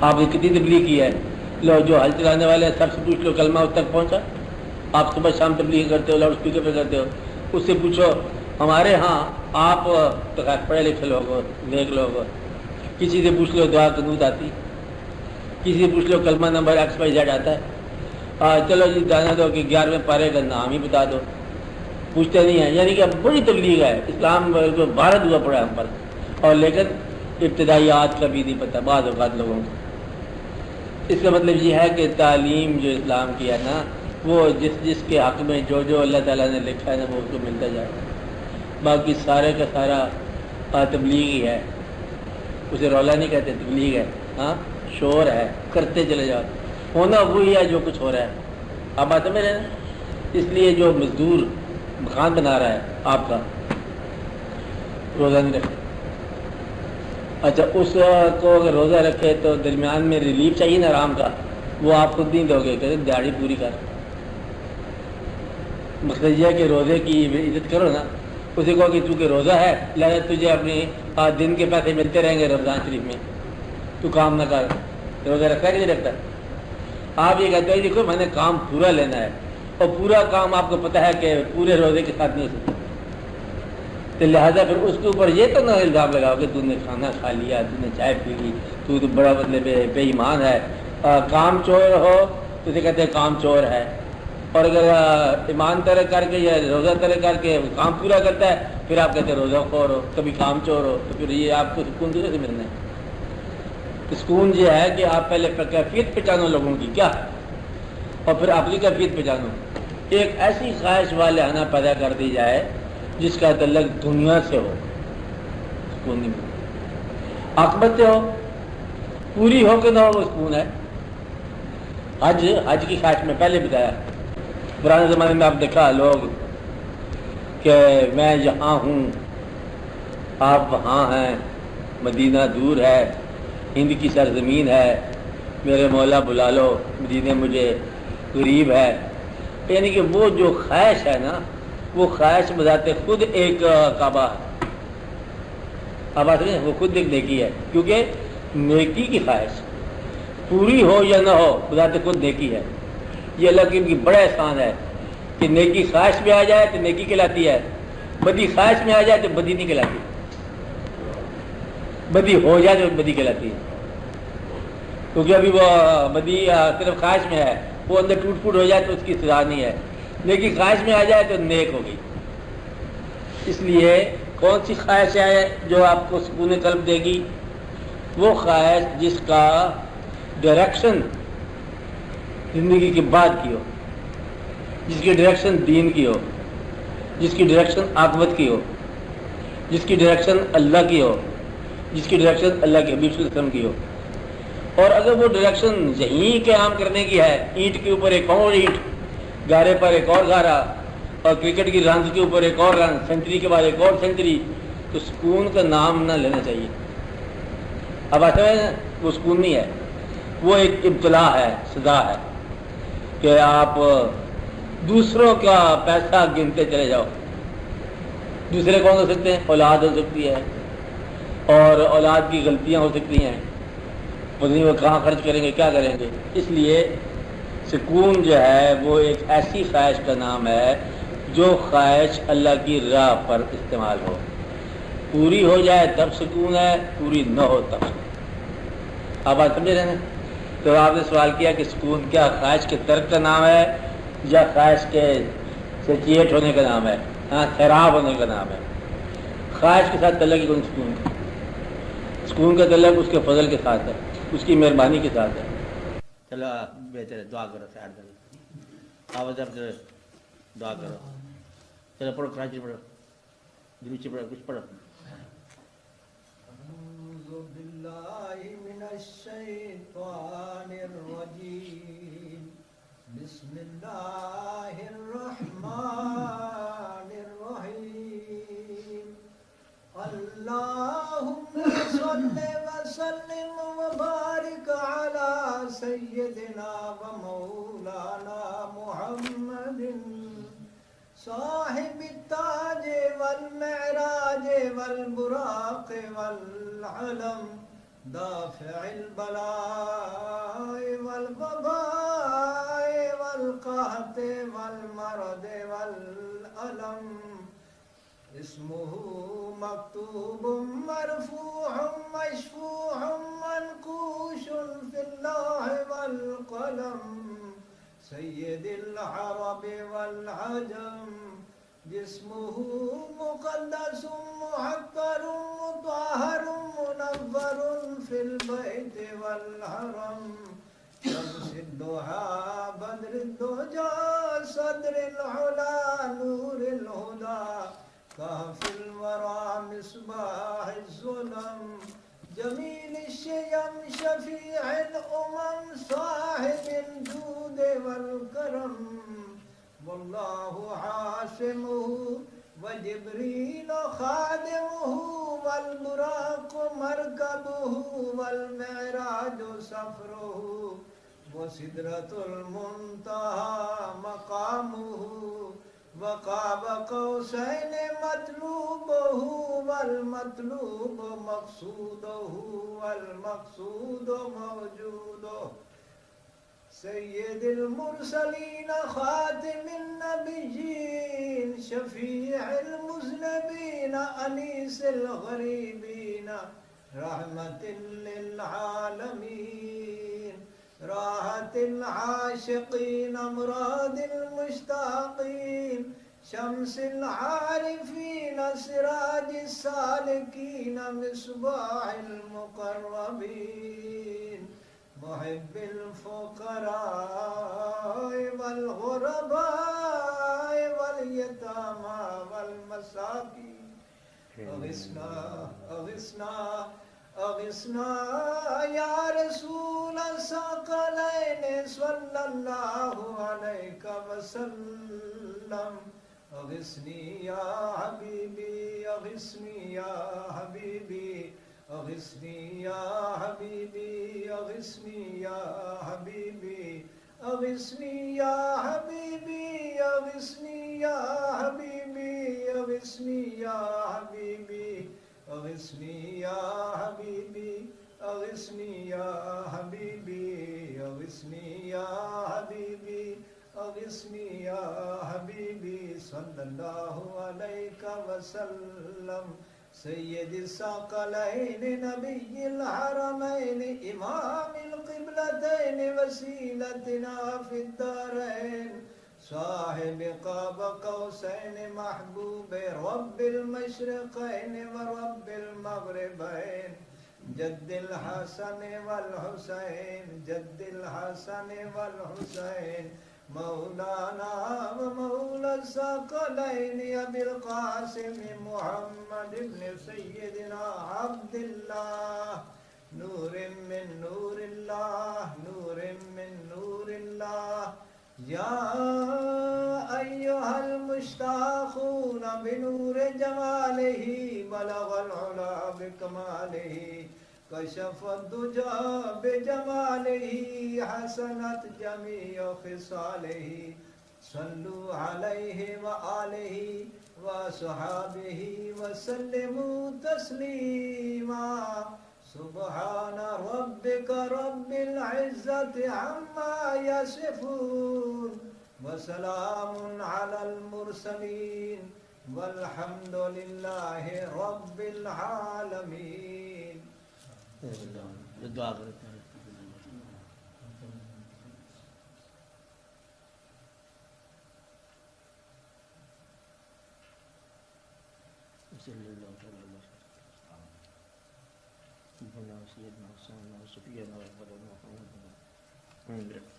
آپ نے کتنی تبلیغ کی ہے؟ لو جو حل چلانے والے ہیں سب سے پوچھ لو کلمہ اس تک پہنچا؟ آپ صبح شام تبلیغ کرتے ہو، لاؤڈ اسپیکر پہ کرتے ہو، اس سے پوچھو ہمارے ہاں آپ تو پڑھے لکھے لوگ ہو، نیک لوگ ہو، کسی سے پوچھ لو دعا قنوت آتی، کسی سے پوچھ لو کلمہ نمبر XYZ آتا ہے، چلو جی جانا دو کہ 11ویں پارے کا نام ہی بتا دو، پوچھتے نہیں ہیں. یعنی کہ بڑی تبلیغ ہے، اسلام کو بھارت ہوا پڑا ہم پر، اور لیکن ابتدائیات کا بھی نہیں پتہ بعض اوقات لوگوں کو. اس کا مطلب یہ ہے کہ تعلیم جو اسلام کی ہے نا، وہ جس کے حق میں جو اللہ تعالیٰ نے لکھا ہے نا وہ اس کو ملتا جائے. باقی سارے کا سارا تبلیغ ہی ہے، اسے رولا نہیں کہتے، تبلیغ ہے. ہاں شور ہے، کرتے چلے جاؤ، ہونا وہی ہے جو کچھ ہو رہا ہے. آپ بات میں رہے. اس لیے جو مزدور مکان بنا رہا ہے آپ کا، روزہ نہیں رکھے. اچھا اس کو اگر روزہ رکھے تو درمیان میں ریلیف چاہیے نا آرام کا، وہ آپ خود نہیں دو گے، کہتے دیہڑی پوری کر. مقصد یہ ہے کہ روزے کی عزت کرو نا. اسے کہو کہ چونکہ روزہ ہے لہذا تجھے اپنے دن کے پیسے ملتے رہیں گے رمضان شریف میں، تو کام نہ کر. روزہ رکھتا ہے کہ نہیں رکھتا؟ آپ یہ کہتے ہیں دیکھو میں نے کام پورا لینا ہے، اور پورا کام آپ کو پتہ ہے کہ پورے روزے کے ساتھ نہیں ہو سکتا، تو لہٰذا پھر اس کے اوپر یہ تو نہ الزام لگاؤ کہ تو نے کھانا کھا لیا، تو نے چائے پی لی، تو بڑا مطلب بے ایمان ہے. کام چور ہو تو اسے کہتے ہیں کام چور ہے، اور اگر ایمان ترک کر کے یا روزہ ترک کر کے کام پورا کرتا ہے پھر آپ کہتے ہیں روزہ خور ہو، کبھی کام چور ہو. تو پھر یہ آپ کو سکون کیسے ملنا ہے؟ سکون یہ ہے کہ آپ پہلے کیفیت پہچانو لوگوں کی کیا، اور پھر اپنی کیفیت پہچانو. ایک ایسی خواہش والہانہ پیدا کر دی جائے جس کا تعلق دنیا سے ہو، سکون نہیں ملتا. عاقبت سے ہو، پوری ہو کہ نہ ہو وہ سکون ہے. حج کی خواہش میں پہلے بتایا، پرانے زمانے میں آپ دیکھا لوگ کہ میں یہاں ہوں آپ وہاں ہیں، مدینہ دور ہے، ہند کی سرزمین ہے، میرے مولا بلا لو، مدینہ مجھے قریب ہے. یعنی کہ وہ جو خواہش ہے نا، وہ خواہش بذات خود ایک کعبہ ہے. اب بات نہیں، وہ خود ایک نیکی ہے، کیونکہ نیکی کی خواہش پوری ہو یا نہ ہو بذات خود نیکی ہے. یہ اللہ کی بڑا احسان ہے کہ نیکی خواہش میں آ جائے تو نیکی کہلاتی ہے، بدی خواہش میں آ جائے تو بدی نہیں کہلاتی. بدی ہو جائے تو بدی کہلاتی ہے، کیونکہ ابھی وہ بدی صرف خواہش میں ہے، وہ اندر ٹوٹ پھوٹ ہو جائے تو اس کی سزا نہیں ہے. لیکن خواہش میں آ جائے تو نیک ہو گئی. اس لیے کون سی خواہش ہے جو آپ کو سکون قلب دے گی؟ وہ خواہش جس کا ڈائریکشن زندگی کی بات کی ہو، جس کی ڈائریکشن دین کی ہو، جس کی ڈائریکشن عاقبت کی ہو، جس کی ڈائریکشن اللہ کی ہو، جس کی ڈائریکشن اللہ کے حبیب صلی اللہ علیہ وسلم کی ہو. اور اگر وہ ڈائریکشن یہیں قیام کرنے کی ہے، اینٹ کے اوپر ایک اور اینٹ، گارے پر ایک اور گارا، اور کرکٹ کی رنز کے اوپر ایک اور رن، سینچری کے بعد ایک اور سینچری، تو سکون کا نام نہ لینا چاہیے. اب آتا ہے وہ سکون نہیں ہے، وہ ایک ابتلا ہے، سزا ہے کہ آپ دوسروں کا پیسہ گنتے چلے جاؤ. دوسرے کون ہو سکتے ہیں؟ اولاد ہو سکتی ہے، اور اولاد کی غلطیاں ہو سکتی ہیں، پتہ نہیں وہ کہاں خرچ کریں گے، کیا کریں گے. اس لیے سکون جو ہے وہ ایک ایسی خواہش کا نام ہے جو خواہش اللہ کی راہ پر استعمال ہو. پوری ہو جائے تب سکون ہے، پوری نہ ہو تب سکون. آپ بات سمجھے رہے ہیں؟ تو آپ نے سوال کیا کہ سکون کیا خواہش کے ترک کا نام ہے یا خواہش کے سچیٹ ہونے کا نام ہے، ہاں خراب ہونے کا نام ہے. خواہش کے ساتھ تعلق کون سکون ہے؟ سکون کا تعلق اس کے فضل کے ساتھ ہے، اس کی مہربانی کے ساتھ ہے. چلو بہتر ہے، دعا کرو. خیر آواز اب دعا کرو. چلو پڑھو، کراچی پڑھو، دروچی پڑھو، کچھ پڑھو. اعوذ باللہ من الشیطان الرجیم، بسم اللہ الرحمن الرحیم. اللہم صلی وسلم وبارک علی سیدنا و مولانا محمد صاحب التاج والمعراج والبراق والعلم دافع البلاء والوباء والقحط والمرض والألم اسمه مكتوب مرفوع مشفوع منقوش في اللوح والقلم سيد العرب والعجم جسمه مقدس محكر مطهر منور في البيت والحرم شمس الضحى بدر الدجى صدر العلا نور الهدى كهف الورى مصباح الظلم جميل الشيم شفيع الأمم صاحب الجود والكرم والله عاصمه وجبريل خادمه والبراق مركبه والمعراج سفره وسدرة المنتهى مقامه وقاب قوسين مطلوبه والمطلوب مقصوده والمقصود موجوده سيد المرسلين خاتم النبيين شفيع المذنبين أنيس الغريبين رحمة للعالمين راحة العاشقين أمراض المشتاقين شمس العارفين سراج السالكين مصباح المقربين محب الفقراء والغرباء واليتامى والمساكين أغثنا أغثنا أغثنا يا رسول الثقلين صلى الله عليك وسلم أغثني يا حبيبي أغثني يا حبيبي أغثني يا حبيبي أغثني يا حبيبي أغثني يا حبيبي أغثني يا حبيبي أغثني يا حبيبي أغثني يا حبيبي أغثني يا حبيبي أغثني يا حبيبي أغثني يا حبيبي صلى الله عليك وسلم سيد الثقلين نبي الحرمين إمام القبلتين وسيلتنا في الدارين صاحب قاب قوسين محبوب رب المشرقين ورب المغربين جد الحسن والحسين جد الحسن والحسين مولانا ومولى الثقلين أبي القاسم محمد بن سيدنا عبد الله نور من نور الله نور من نور الله يا أيها المشتاقون بنور جماله بلغ العلا بكماله كشف الدجى بجماله حسنت جميع خصاله صلوا عليه وآله وصحابه وسلموا تسليما سبحان ربك رب العزة عما يصفون وسلام على المرسلين والحمد لله رب العالمين. دعا کرتے ہیں. صلی اللہ علیہ وسلم.